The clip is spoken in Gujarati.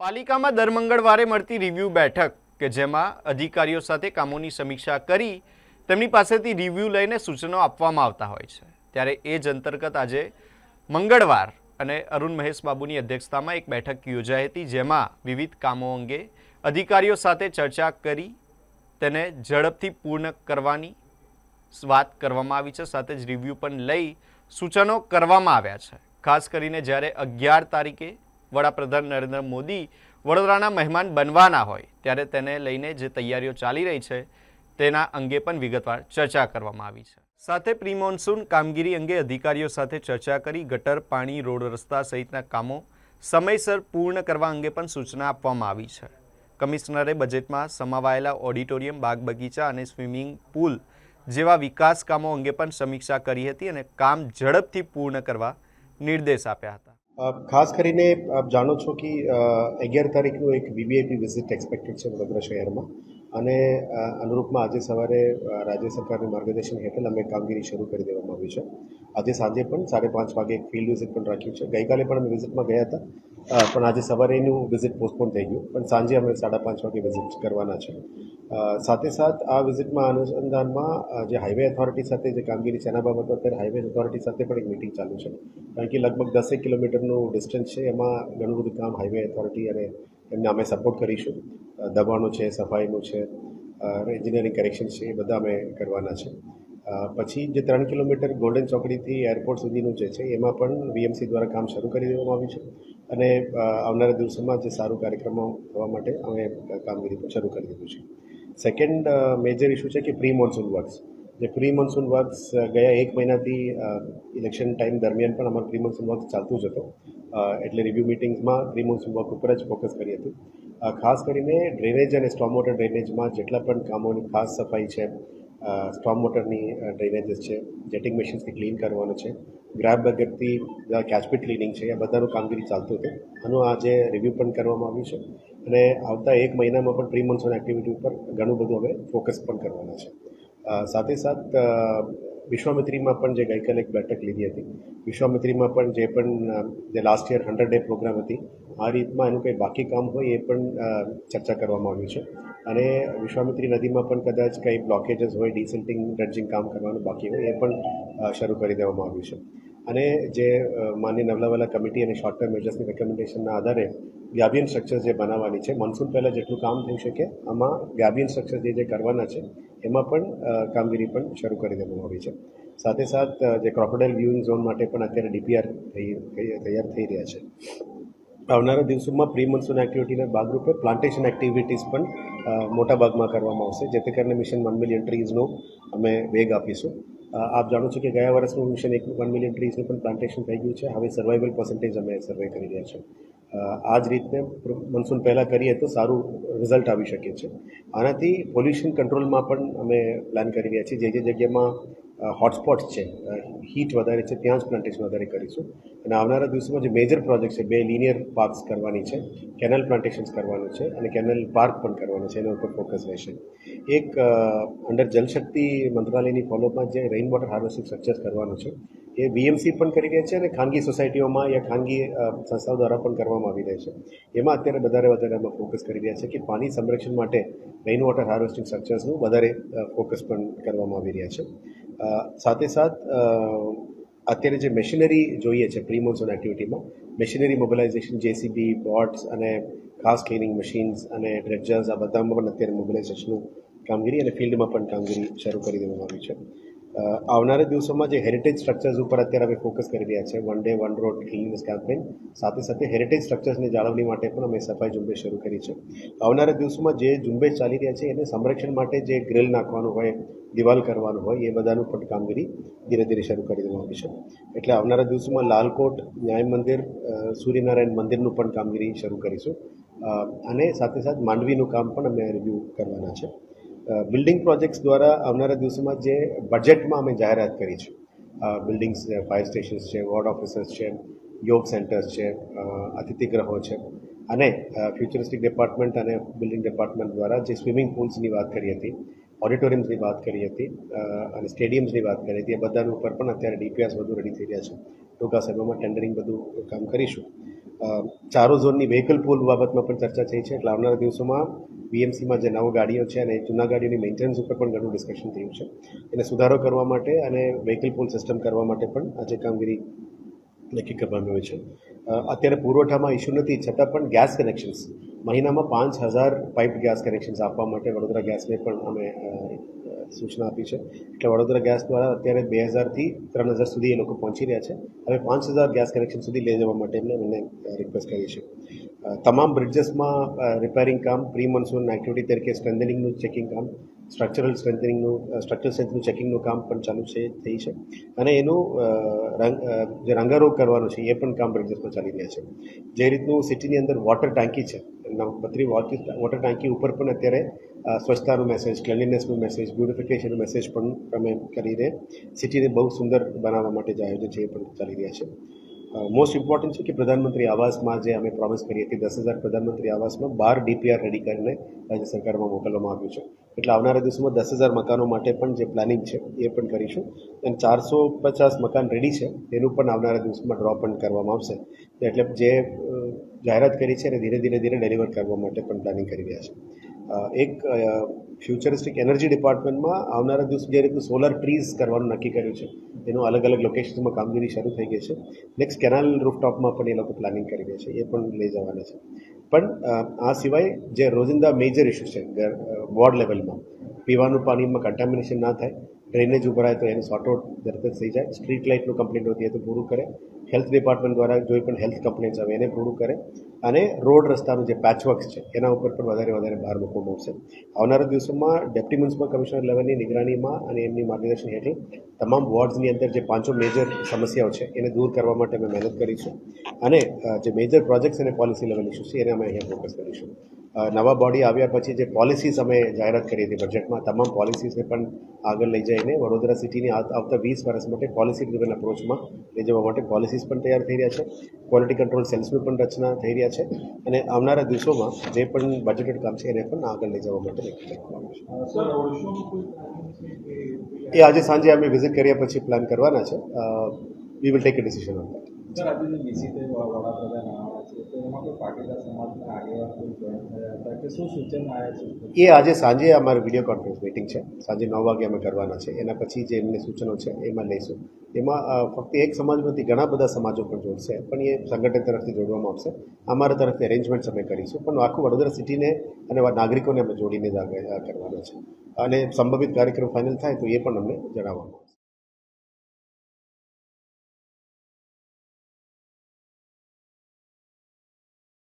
પાલિકામાં દર મંગળવારે મળતી રિવ્યૂ બેઠક કે જેમાં અધિકારીઓ સાથે કામોની સમીક્ષા કરી તેમની પાસેથી રિવ્યૂ લઈને સૂચનો આપવામાં આવતા હોય છે। ત્યારે એ જ અંતર્ગત આજે મંગળવાર અને અરુણ મહેશ બાબુની અધ્યક્ષતામાં એક બેઠક યોજાઈ હતી, જેમાં વિવિધ કામો અંગે અધિકારીઓ સાથે ચર્ચા કરી તેને ઝડપથી પૂર્ણ કરવાની વાત કરવામાં આવી છે। સાથે જ રિવ્યૂ પણ લઈ સૂચનો કરવામાં આવ્યા છે। ખાસ કરીને જ્યારે 11 તારીખે વડાપ્રધાન નરેન્દ્ર મોદી વડોદરાના મહેમાન બનવાના હોય ત્યારે તેને લઈને જે તૈયારીઓ ચાલી રહી છે તેના અંગે પણ વિગતવાર ચર્ચા કરવામાં આવી છે। સાથે પ્રી મોન્સૂન કામગીરી અંગે અધિકારીઓ સાથે ચર્ચા કરી ગટર, પાણી, રોડ રસ્તા સહિતના કામો સમયસર પૂર્ણ કરવા અંગે પણ સૂચના આપવામાં આવી છે। કમિશનરે બજેટમાં સમાવાયેલા ઓડિટોરિયમ, બાગ બગીચા અને સ્વિમિંગ પુલ જેવા વિકાસ કામો અંગે પણ સમીક્ષા કરી હતી અને કામ ઝડપથી પૂર્ણ કરવા નિર્દેશ આપ્યા હતા। ખાસ કરીને આપ જાણો છો કે 11 તારીખનું એક વીવીઆઈપી વિઝિટ એક્સપેક્ટેડ છે વડોદરા શહેરમાં અને અનુરૂપમાં આજે સવારે રાજ્ય સરકારના માર્ગદર્શન હેઠળ અમે કામગીરી શરૂ કરી દેવામાં આવી છે। આજે સાંજે પણ 5:30 વાગે એક ફિલ્ડ વિઝિટ પણ રાખ્યું છે। ગઈકાલે પણ અમે વિઝિટમાં ગયા હતા, પણ આજે સવારે એનું વિઝિટ પોસ્ટપોન થઈ ગયું, પણ સાંજે અમે 5:30 વાગે વિઝિટ કરવાના છે। સાથે સાથ આ વિઝિટમાં અનુસંધાનમાં જે હાઈવે ઓથોરિટી સાથે જે કામગીરી છે એના બાબતો અત્યારે હાઈવે ઓથોરિટી સાથે પણ એક મિટિંગ ચાલુ છે, કારણ કે લગભગ 10 કિલોમીટરનું ડિસ્ટન્સ છે, એમાં ઘણું બધું કામ હાઈવે ઓથોરિટી અને એમને અમે સપોર્ટ કરીશું। દબાણો છે, સફાઈનું છે, એન્જિનિયરિંગ કરેક્શન છે, એ બધા અમે કરવાના છે। પછી જે 3 કિલોમીટર ગોલ્ડન ચોકડીથી એરપોર્ટ સુધીનું જે છે એમાં પણ વીએમસી દ્વારા કામ શરૂ કરી દેવામાં આવ્યું છે અને આવનારા દિવસોમાં જે સારું કાર્યક્રમો થવા માટે અમે કામગીરી પણ શરૂ કરી દીધું છે। સેકન્ડ મેજર ઇસ્યુ છે કે પ્રી મોન્સૂન વર્ક્સ, જે પ્રી મોન્સૂન વર્ક્સ ગયા 1 મહિનાથી ઇલેક્શન ટાઈમ દરમિયાન પણ અમારું પ્રી મોન્સૂન વર્ક ચાલતું જ હતો, એટલે રિવ્યૂ મિટિંગ્સમાં પ્રી મોન્સૂન વર્ક ઉપર જ ફોકસ કરી હતી। ખાસ કરીને ડ્રેનેજ અને સ્ટોર્મ વોટર ડ્રેનેજમાં જેટલા પણ કામોની ખાસ સફાઈ છે, સ્ટોર્મ વોટરની ડ્રેનેજીસ છે, જેટિંગ મશીન્સથી ક્લીન કરવાનું છે, ગ્રાબ બકેટથી કેચપીટ ક્લિનિંગ છે, આ બધાનું કામગીરી ચાલતું હતું। આનું આજે રિવ્યૂ પણ કરવામાં આવ્યું છે અને આવતા 1 મહિનામાં પણ પ્રી મોન્સૂન એક્ટિવિટી ઉપર ઘણું બધું હવે ફોકસ પણ કરવાના છે। સાથે સાથ વિશ્વામિત્રીમાં પણ જે ગઈકાલે એક બેઠક લીધી હતી, વિશ્વામિત્રીમાં પણ જે લાસ્ટ યર 100 ડે પ્રોગ્રામ હતી, આ રીતમાં એનું કંઈ બાકી કામ હોય એ પણ ચર્ચા કરવામાં આવ્યું છે અને વિશ્વામિત્રી નદીમાં પણ કદાચ કંઈ બ્લોકેજીસ હોય, ડિસિલ્ટિંગ ડ્રેજિંગ કામ કરવાનું બાકી હોય એ પણ શરૂ કરી દેવામાં આવ્યું છે અને જે માન્ય નવલાવાલા કમિટી અને શોર્ટ ટર્મ મેજર્સની રેકમેન્ડેશનના આધારે વ્યાબિયન સ્ટ્રક્ચર્સ જે બનાવવાની છે, મોન્સૂન પહેલાં જેટલું કામ થઈ શકે આમાં વ્યાબિયન સ્ટ્રક્ચર જે કરવાના છે એમાં પણ કામગીરી પણ શરૂ કરી દેવામાં આવી છે। સાથે સાથ જે ક્રોકોડાઇલ વ્યુઇંગ ઝોન માટે પણ અત્યારે ડીપીઆર તૈયાર થઈ રહ્યા છે। આવનારા દિવસોમાં પ્રી મોન્સૂન એક્ટિવિટીના ભાગરૂપે પ્લાન્ટેશન એક્ટિવિટીઝ પણ મોટાભાગમાં કરવામાં આવશે, જેથી કરીને મિશન 1 મિલિયન ટ્રીઝનો અમે વેગ આપીશું। આપ જાણો છો કે ગયા વર્ષનું મિશન 1 મિલિયન ટ્રીઝનું પણ પ્લાન્ટેશન થઈ ગયું છે, હવે સર્વાઇવલ પર્સન્ટેજ અમે સર્વે કરી રહ્યા છીએ। આ જ રીતે મોન્સૂન પહેલાં કરીએ તો સારું રિઝલ્ટ આવી શકે છે। આનાથી પોલ્યુશન કંટ્રોલમાં પણ અમે પ્લાન કરી રહ્યા છીએ, જે જગ્યામાં હોટસ્પોટ્સ છે, હીટ વધારે છે, ત્યાં જ પ્લાન્ટેશન વધારે કરીશું અને આવનારા દિવસોમાં જે મેજર પ્રોજેક્ટ છે, 2 લિનિયર પાર્ક્સ કરવાની છે, કેનલ પ્લાન્ટેશન્સ કરવાનું છે અને કેનલ પાર્ક પણ કરવાનું છે, એના ઉપર ફોકસ રહેશે। એક અંડર જલશક્તિ મંત્રાલયની ફોલોઅપમાં જે રેઇન વોટર હાર્વેસ્ટિંગ સ્ટ્રક્ચર્સ કરવાનું છે, એ વીએમસી પણ કરી રહ્યા છે અને ખાનગી સોસાયટીઓમાં યા ખાનગી સંસ્થાઓ દ્વારા પણ કરવામાં આવી રહી છે। એમાં અત્યારે વધારે અમે ફોકસ કરી રહ્યા છે કે પાણી સંરક્ષણ માટે રેઇન વોટર હાર્વેસ્ટિંગ સ્ટ્રક્ચર્સનું વધારે ફોકસ પણ કરવામાં આવી રહ્યા છે। સાથે સાથ અત્યારે જે મશીનરી જોઈએ છે પ્રી મોન્સૂન એક્ટિવિટીમાં, મશીનરી મોબિલાઇઝેશન, જેસીબી, બોટ્સ અને ખાસ ક્લિનિંગ મશીન્સ અને ડ્રેજર્સ, આ બધામાં પણ અત્યારે મોબિલાઇઝેશનનું કામગીરી અને ફિલ્ડમાં પણ કામગીરી શરૂ કરી દેવામાં આવી છે। આવનારા દિવસોમાં જે હેરિટેજ સ્ટ્રક્ચર્સ ઉપર અત્યારે અમે ફોકસ કરી રહ્યા છે, 1 ડે 1 રોડ ક્લીનનેસ કેમ્પેઇન, સાથે હેરિટેજ સ્ટ્રક્ચર્સની જાળવણી માટે પણ અમે સફાઈ ઝુંબેશ શરૂ કરી છે। આવનારા દિવસોમાં જે ઝુંબેશ ચાલી રહ્યા છે એને સંરક્ષણ માટે જે ગ્રીલ નાખવાનું હોય, દિવાલ કરવાનું હોય, એ બધાનું પણ કામગીરી ધીરે ધીરે શરૂ કરી દેવામાં આવી છે। એટલે આવનારા દિવસોમાં લાલકોટ, ન્યાય મંદિર, સૂર્યનારાયણ મંદિરનું પણ કામગીરી શરૂ કરીશું અને સાથે માંડવીનું કામ પણ અમે રિવ્યૂ કરવાના છે। બિલ્ડિંગ પ્રોજેક્ટ્સ દ્વારા આવનારા દિવસોમાં જે બજેટમાં અમે જાહેરાત કરી છે, બિલ્ડિંગ્સ, ફાયર સ્ટેશન્સ છે, વોર્ડ ઓફિસર્સ છે, યોગ સેન્ટર્સ છે, અતિથિગૃહો છે અને ફ્યુચરિસ્ટિક ડિપાર્ટમેન્ટ અને બિલ્ડિંગ ડિપાર્ટમેન્ટ દ્વારા જે સ્વિમિંગ પુલ્સની વાત કરી હતી, ઓડિટોરિયમ્સની વાત કરી હતી અને સ્ટેડિયમ્સની વાત કરી હતી, એ બધાના ઉપર પણ અત્યારે ડીપીઆર્સ બધું રેડી થઈ રહ્યા છે। ટૂંકા સમયમાં ટેન્ડરિંગ બધું કામ કરીશું ચારો ઝોનની વ્હીકલ પૂલ બાબતમાં પણ ચર્ચા થઈ છે. એટલે આવનારા દિવસોમાં બીએમસીમાં જે નવો ગાડીઓ છે અને જૂના ગાડીઓની મેન્ટેનન્સ ઉપર પણ ઘણું ડિસ્કશન થયું છે. એને સુધારો કરવા માટે અને વ્હીકલ પૂલ સિસ્ટમ કરવા માટે પણ આજે કામગીરી નક્કી કરવામાં આવી છે. અત્યારે પુરવઠામાં ઇસ્યુ નથી, છતાં પણ ગેસ કનેક્શન્સ મહિનામાં 5,000 પાઇપ્ડ ગેસ કનેક્શન્સ આપવા માટે વડોદરા ગેસને પણ અમે સૂચના આપી છે. એટલે વડોદરા ગેસ દ્વારા અત્યારે 2,000થી 3,000 સુધી એ લોકો પહોંચી રહ્યા છે. હવે 5,000 ગેસ કનેક્શન સુધી લઈ જવા માટે એમને રિક્વેસ્ટ કરી છે. તમામ બ્રિજેસમાં રિપેરિંગ કામ, પ્રી મોન્સૂન એક્ટિવિટી તરીકે સ્ટ્રેન્થનિંગનું ચેકિંગ કામ, સ્ટ્રક્ચરલ સ્ટ્રેન્થનું ચેકિંગનું કામ પણ ચાલુ થઈ છે. અને એનું જે રંગારોગ કરવાનું છે એ પણ કામ બ્રિજેસમાં ચાલી રહ્યા છે. જે રીતનું સિટીની અંદર વોટર ટાંકી છે, 32 વોટર ટાંકી ઉપર પણ અત્યારે સ્વચ્છતાનો મેસેજ, ક્લેનલીનેસનો મેસેજ, બ્યુટિફિકેશનનો મેસેજ પણ અમે કરીને સિટીને બહુ સુંદર બનાવવા માટે જે આયોજન છે એ પણ ચાલી રહ્યા છે. મોસ્ટ ઇમ્પોર્ટન્ટ છે કે પ્રધાનમંત્રી આવાસમાં જે અમે પ્રોમિસ કરી હતી 10,000 પ્રધાનમંત્રી આવાસમાં 12 ડીપીઆર રેડી કરીને રાજ્ય સરકારમાં મોકલવામાં આવ્યું છે. એટલે આવનારા દિવસોમાં 10,000 મકાનો માટે પણ જે પ્લાનિંગ છે એ પણ કરીશું. અને 450 મકાન રેડી છે એનું પણ આવનારા દિવસોમાં ડ્રો પણ કરવામાં આવશે. એટલે જે જાહેરાત કરી છે એને ધીરે ધીરે ડિલિવર કરવા માટે પણ પ્લાનિંગ કરી રહ્યા છે. એક ફ્યુચરિસ્ટિક એનર્જી ડિપાર્ટમેન્ટમાં આવનારા દિવસ જે રીતનું સોલર ટ્રીઝ કરવાનું નક્કી કર્યું છે એનું અલગ અલગ લોકેશન્સમાં કામગીરી શરૂ થઈ ગઈ છે. નેક્સ્ટ કેનાલ રૂફટોપમાં પણ એ લોકો પ્લાનિંગ કરી રહ્યા છે, એ પણ લઈ જવાના છે. પણ આ સિવાય જે રોજિંદા મેજર ઇસ્યુ છે વોર્ડ લેવલમાં, પીવાનું પાણીમાં કન્ટામિનેશન ના થાય, ડ્રેનેજ ઉભરાય તો એને સોર્ટ આઉટ તરત જ થઈ જાય, સ્ટ્રીટ લાઇટનું કમ્પ્લેન્ટ હોતી હોય તો પૂરું કરે, હેલ્થ ડિપાર્ટમેન્ટ દ્વારા કોઈ પણ હેલ્થ કમ્પ્લેન્ટ્સ આવે એને પૂરું કરે, અને રોડ રસ્તાનું જે પેચવર્ક્સ છે એના ઉપર પણ વધારે ભાર મૂકવામાં આવશે. આવનારા દિવસોમાં ડેપ્ટી મ્યુનિસિપલ કમિશનર લેવલની નિગરાનીમાં અને એમની માર્ગદર્શન હેઠળ તમામ વોર્ડ્સની અંદર જે 5 મેજર સમસ્યાઓ છે એને દૂર કરવા માટે અમે મહેનત કરીશું. અને જે મેજર પ્રોજેક્ટ્સ અને પોલિસી લેવલ ઇસ્યુ છે એને અમે અહીંયા ફોકસ કરીશું. નવા બોડી આવ્યા પછી જે પોલિસીસ અમે જાહેરાત કરી હતી બજેટમાં, તમામ પોલિસીસને પણ આગળ લઈ જઈને વડોદરા સિટીની આવતા 20 વર્ષ માટે પોલિસી ડ્રિવન અપ્રોચમાં લઈ જવા માટે પોલિસીસ પણ તૈયાર થઈ રહ્યા છે. ક્વોલિટી કંટ્રોલ સેલ્સની પણ રચના થઈ રહ્યા છે. અને આવનારા દિવસોમાં જે પણ બજેટેડ કામ છે એને પણ આગળ લઈ જવા માટે નક્કી કરવામાં આવશે. એ આજે સાંજે અમે વિઝિટ કર્યા પછી પ્લાન કરવાના છે. We will take a decision on that. Sir, આજે જે બીસીતે વડાપ્રધાન આવવાના છે તો એમાં કોઈ પાટીદાર સમાજના આગેવાન કોઈ જોઈન થયા હતા કે શું સૂચન આવ્યા છે? એ આજે સાંજે અમારી વિડીયો કોન્ફરન્સ મિટિંગ છે, સાંજે 9 વાગે અમે કરવાના છે. એના પછી જે એમની સૂચનો છે એમાં લઈશું. એમાં ફક્ત એક સમાજ નથી, ઘણા બધા સમાજો પણ જોડશે, પણ એ સંગઠન તરફથી જોડવામાં આવશે. અમારા તરફથી અરેન્જમેન્ટ્સ અમે કરીશું, પણ આખું વડોદરા સિટીને અને નાગરિકોને અમે જોડીને જ આગળ કરવાના છે. અને સંભવિત કાર્યક્રમ ફાઇનલ થાય તો એ પણ અમને જણાવવામાં